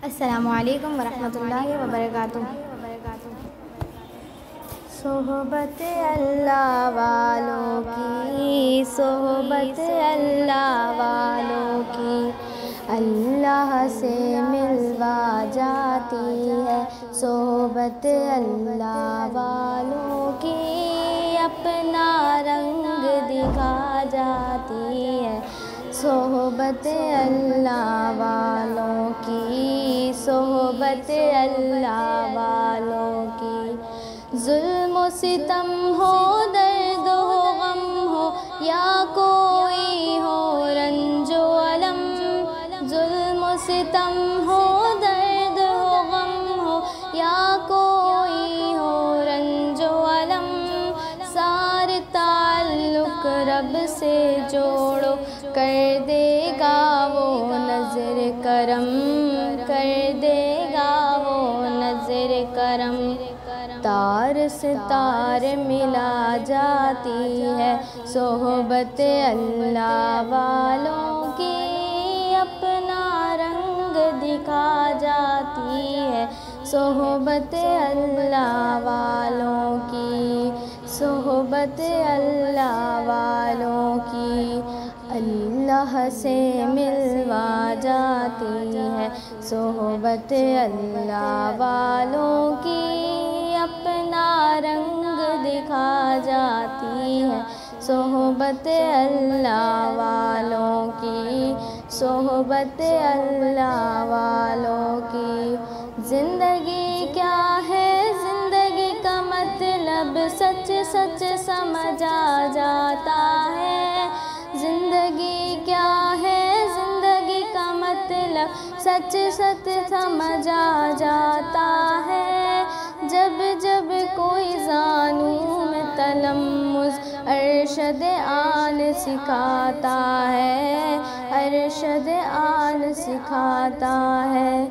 السلام علیکم ورحمۃ اللہ وبرکاتہ۔ صحبت اللہ والوں کی، صحبت اللہ والوں کی، اللہ سے ملوا جاتی ہے۔ صحبت اللہ والوں کی اپنا رنگ دکھا جاتی ہے۔ صحبت اللہ والوں کی، صحبت اللہ والوں کی، ظلم و ستم ہو، درد و غم ہو، یا کوئی ہو رنج و الم، ظلم و ستم ہو، درد و غم ہو، یا کوئی ہو رنج و الم، سارے تعلق رب سے جوڑو، کر دے گا وہ نظر کرم، کر دے گا وہ نظر کرم۔ تار سے تار ملا جاتی ہے، صحبت اللہ والوں کی اپنا رنگ دکھا جاتی ہے۔ صحبت اللہ والوں کی، صحبت اللہ والوں کی، اللہ سے ملوا جاتی ہے۔ صحبت اللہ والوں کی اپنا رنگ دکھا جاتی ہے۔ صحبت اللہ والوں کی، صحبت اللہ والوں کی، زندگی کیا ہے، زندگی کا مطلب سچ سچ سمجھ آ جاتا ہے۔ زندگی کیا ہے، زندگی کا مطلب سچ سچ سمجھ آ جاتا ہے۔ جب جب کوئی زانوں میں تلمس ارشد آن سکھاتا ہے، ارشد آن سکھاتا ہے،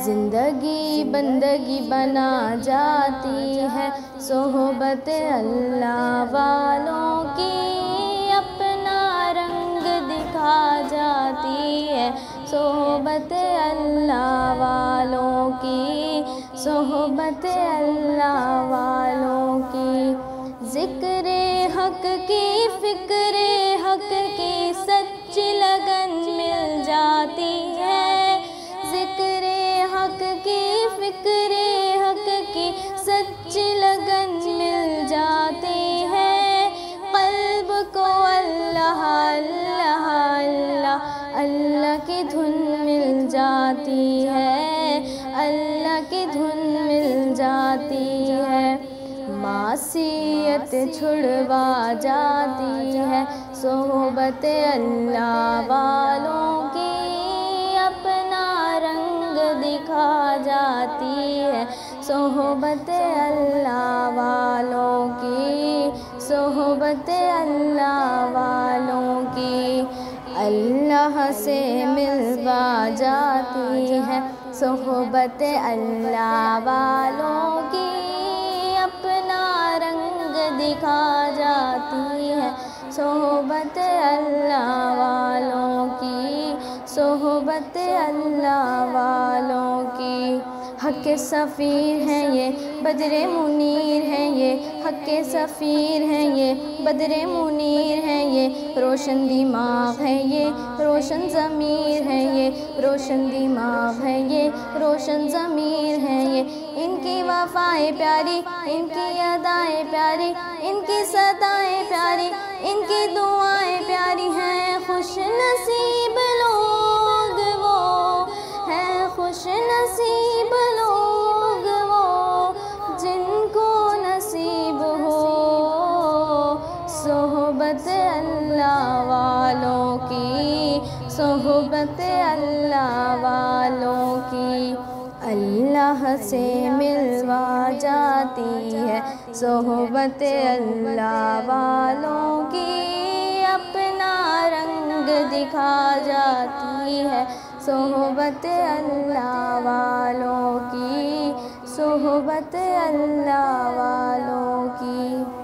زندگی بندگی بنا جاتی ہے۔ صحبت اللہ والوں کی اپنا رنگ دکھا جاتی ہے۔ صحبت اللہ والوں کی، صحبت اللہ والوں کی، ذکر حق کی، فکر حق کی سچی لگن مل جاتی ہے۔ ذکر حق کی، فکر حق کی سچی لگن مل جاتی ہے۔ قلب کو اللہ اللہ اللہ اللہ کی دھن مل جاتی ہے، اللہ کی دھن مل جاتی ہے۔ معصیت چھڑوا جاتی ہے، صحبت اللہ والوں کی اپنا رنگ دکھا جاتی ہے۔ صحبت اللہ والوں کی، صحبت اللہ والوں کی، اللہ سے ملوا جاتی ہے۔ صحبت اللہ والوں کی اپنا رنگ دکھا جاتی ہے۔ صحبت اللہ والوں کی، صحبت اللہ والوں کی، حق کے سفیر ہیں یہ، بدر منیر ہیں یہ، حق کے سفیر ہیں یہ، بدر منیر ہیں یہ، روشن دماغ ہے یہ، روشن ضمیر ہے یہ، روشن دماغ ہے یہ، روشن ضمیر ہے یہ۔ ان کی وفائیں پیاری، ان کی ادائیں پیاری، ان کی صدائیں پیاری، ان کی دعائیں پیاری ہیں۔ خوش نصیب لوگ وہ ہیں، خوش نصیب لوگ وہ جن کو نصیب ہو صحبت اللہ والوں کی، صحبت اللہ والوں کی، اللہ سے ملوا جاتی ہے۔ صحبت اللہ والوں کی اپنا رنگ دکھا جاتی ہے۔ صحبت اللہ والوں کی، صحبت اللہ والوں کی۔